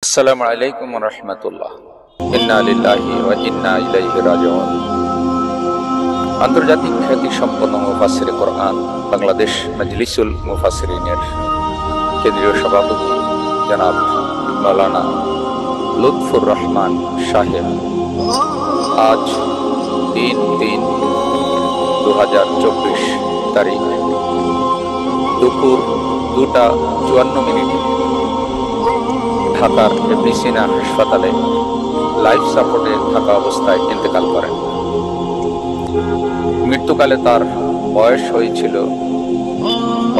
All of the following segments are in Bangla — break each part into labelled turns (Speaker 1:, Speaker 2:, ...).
Speaker 1: আসসালামু আলাইকুম ওয়া রাহমাতুল্লাহ। ইন্না লিল্লাহি ওয়া ইন্না ইলাইহি রাজিউন। আন্তর্জাতিক খ্যাতি সম্পন্ন মুফাসসিরে কোরআন বাংলাদেশ মাজলিসুল মুফাসসিরিনের কেন্দ্রীয় সভাপতি জনাব মাওলানা লুৎফুর রহমান সাহেব আজ ৩/৩/২০২৪ তারিখ দুপুর 2:54 ঢাকার এমডি সিনা হাসপাতালে লাইফ সাপোর্টে থাকা অবস্থায় ইন্তেকাল করেন। মৃত্যুকালে তার বয়স হয়েছিল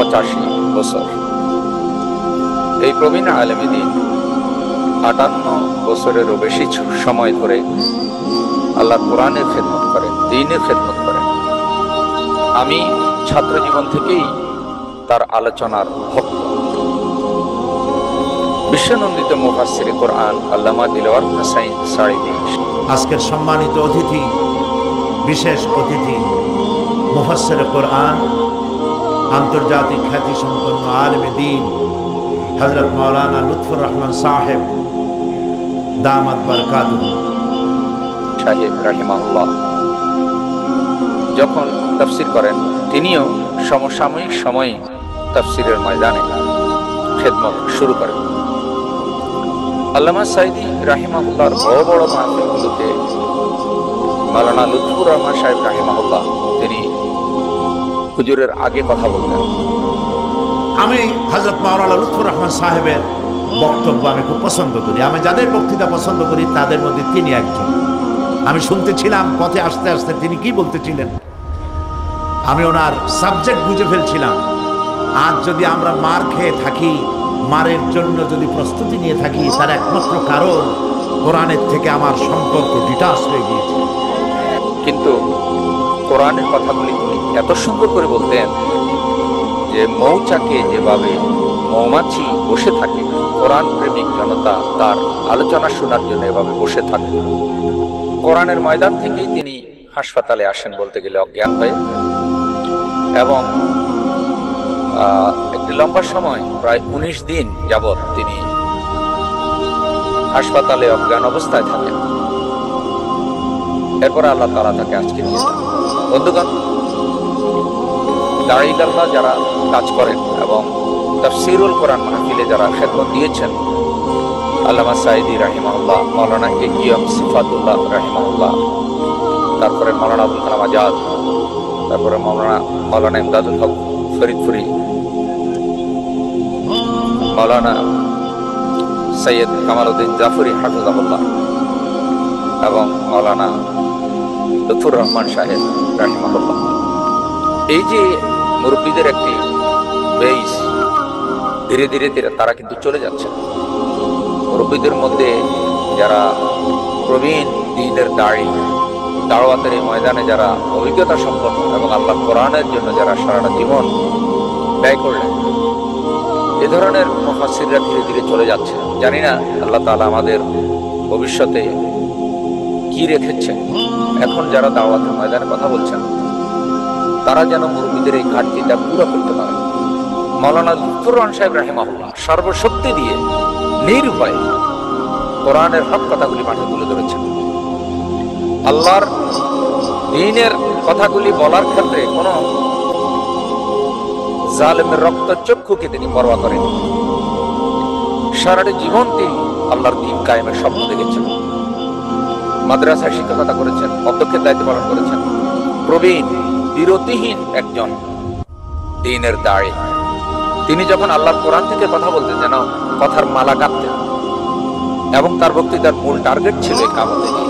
Speaker 1: 85 বছর। এই প্রবীণ আলেম দ্বীন 58 বছরেরও বেশি সময় ধরে আল্লাহর কোরআনের খেদমত করেন, দ্বীনের খেদমত করেন। আমি ছাত্র জীবন থেকেই তার আলোচনার ভক্ত। বিশ্বনন্দিত মুফাসসিরে কোরআন আল্লামা দিলওয়ার হোসাইন সাঈদী
Speaker 2: আজকের সম্মানিত অতিথি, বিশেষ অতিথি মুফাসসিরে কোরআন, আন্তর্জাতিক খ্যাতি সম্পন্ন আলেমে দ্বীন হযরত মাওলানা লুৎফুর রহমান সাহেব দামাত বারকাতুহু
Speaker 1: সাহেব রাহিমাহুল্লাহ যখন তাফসীর করেন, তিনিও সমসাময়িক সময়ে তাফসীরের ময়দানে খেদমত শুরু করেন। আল্লামা সাঈদী রাহিমাহুল্লাহর বড় বড় মাহফিলগুলোতে মাওলানা লুৎফুর রহমান সাহেব রাহিমাহুল্লাহ তিনি হুজুরের আগে কথা বলতেন।
Speaker 2: আমি হযরত মাওলানা লুৎফুর রহমান সাহেবের বক্তব্য আমি খুব পছন্দ করি। আমি যাদের বক্তৃতা পছন্দ করি তাদের মধ্যে তিনি একজন। আমি শুনতেছিলাম পথে আস্তে আস্তে তিনি কি বলতেছিলেন, আমি ওনার সাবজেক্ট বুঝে ফেলছিলাম। আজ যদি আমরা মার খেয়ে থাকি, মারের জন্য যদি প্রস্তুতি নিয়ে থাকি, তার একমাত্র কারণ কোরআনের থেকে আমার সম্পর্ক ডিটাচ হয়ে গিয়েছে।
Speaker 1: কিন্তু কোরআনের কথাগুলি তিনি এত সুন্দর করে বলতেন যে মৌচাকে যেভাবে মৌমাছি বসে থাকে, কোরআন প্রেমিক জনতা তার আলোচনা শোনার জন্য এভাবে বসে থাকে। কোরআনের ময়দান থেকেই তিনি হাসপাতালে আসেন বলতে গেলে অজ্ঞান হয়ে, এবং একটি লম্বা সময় প্রায় 19 দিন যাবৎ তিনি হাসপাতালে অজ্ঞান অবস্থায় থাকেন। এরপর আল্লাহ তাআলা তাকে আজকে নিয়ে যান। বন্ধুগণ, দাঈ আল্লাহ যারা কাজ করেন এবং তাফসীরুল কোরআন মাহফিলে যারা খেদমত দিয়েছেন, আল্লামা সাঈদী রাহিমাহুল্লাহ, মাওলানা একিয়াম সিফাতুল্লাহ রাহিমাহুল্লাহ, তারপরে মাওলানা আবুল কালাম আজাদ, তারপরে মাওলানা ইমদাদুল হক ফরিদপুরি, মাওলানা সৈয়দ কামালউদ্দিন জাফরি হাফিজাহুল্লাহ এবং মাওলানা লুৎফুর রহমান সাহেব রাহিমাহুল্লাহ। এই যে মুরব্বীদের একটি বেস, ধীরে ধীরে তারা কিন্তু চলে যাচ্ছে। মুরব্বীদের মধ্যে যারা প্রবীণ দ্বীনের দাওয়াতের এই ময়দানে যারা অভিজ্ঞতা সম্পন্ন এবং আল্লাহ কোরআনের জন্য যারা সারাটা জীবন ব্যয় করলেন, এ ধরনের মুফাসসিররা ধীরে ধীরে চলে যাচ্ছে। জানি না আল্লাহ তাআলা আমাদের ভবিষ্যতে কি রেখেছেন। এখন যারা দাওয়াতের ময়দানে কথা বলছেন, তারা যেন মুরব্বীদের এই ঘাটতিটা পুরো করতে পারে। মাওলানা লুৎফুর রহমান সাহেব রাহিমাহুল্লাহ সর্বশক্তি দিয়ে নির্ভয়ে কোরআনের হক কথাগুলি মাঠে তুলে ধরেছেন। আল্লাহর দ্বীনের কথাগুলি বলার ক্ষেত্রে কোনো জালেমের রক্তচক্ষুকে তিনি পরোয়া করেন। সারাটা জীবন তিনি আল্লাহর দ্বীন কায়েমের স্বপ্ন দেখেছেন। মাদ্রাসায় শিক্ষকতা করেছেন, অধ্যক্ষের দায়িত্ব পালন করেছেন। প্রবীণ বিরতিহীন একজন দ্বীনের দাঈ। তিনি যখন আল্লাহর কোরআন থেকে কথা বলতেন, যেন কথার মালা কাঁদতেন, এবং তার বক্তৃতার মূল টার্গেট ছিল কিয়ামত নিয়ে।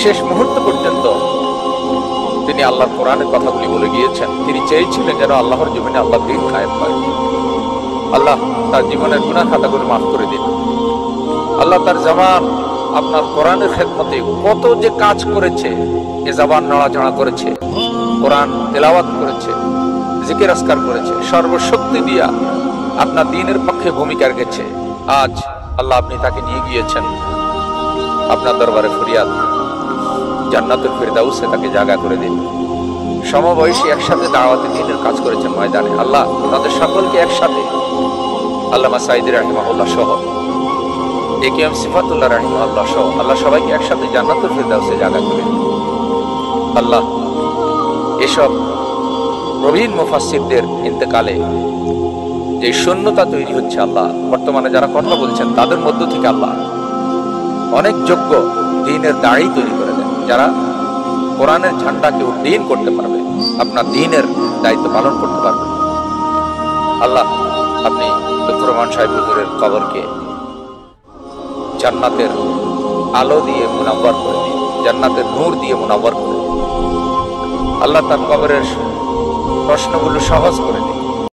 Speaker 1: শেষ মুহূর্ত পর্যন্ত তিনি আল্লাহর কোরআনের কথাগুলি বলে গিয়েছেন। তিনি চেয়েছিলেন যেন আল্লাহর জমিনে আল্লাহর দ্বীন কায়েম হয়। আল্লাহ তার জীবনের গুনাহ খাতাগুলো মাফ করে দিন। আল্লাহ তার জবান আপনার কোরআনের খেদমতে কত যে কাজ করেছে, এ জবান নড়াচড়া করেছে, কোরআন তেলাওয়াত করেছে, জিকির আজকার করেছে, সর্বশক্তি দিয়া আপনার দ্বীনের পক্ষে ভূমিকা রেখেছে। আজ আল্লাহ আপনি তাকে নিয়ে গিয়েছেন আপনার দরবারে ফরিয়াদ, জান্নাতুল ফিরদাউসে তাকে জায়গা করে দিন। সমবয়সী একসাথে দাওয়াতে দ্বীনের কাজ করেছেন ময়দানে। আল্লাহ তাদের সকলকে একসাথে আল্লামা সাঈদী রাহিমাহুল্লাহ সহ একেএম সিফাতুল্লাহ রাহিমাহুল্লাহ সহ আল্লাহ সবাইকে একসাথে জান্নাতুল ফিরদাউসে জায়গা করে দিন। আল্লাহ এসব প্রবীণ মুফাসসিরদের ইন্তেকালে যে শূন্যতা তৈরি হচ্ছে, আল্লাহ বর্তমানে যারা কথা বলছেন তাদের মধ্য থেকে আল্লাহ অনেক যোগ্য দ্বীনের দাঁড়ি তৈরি করে দেন, যারা কোরআনের ঝান্ডাকে উড্ডীন করতে পারবে, আপনার দ্বীনের দায়িত্ব পালন করতে পারবে। আল্লাহ আপনি ডক্টর রহমান সাহেব হুজুরের কবরকে জান্নাতের আলো দিয়ে মুনাব্বর করে দিন, জান্নাতের নূর দিয়ে মুনাব্বর করে দিন। আল্লাহ তার কবরের প্রশ্নগুলো সহজ করে দিন।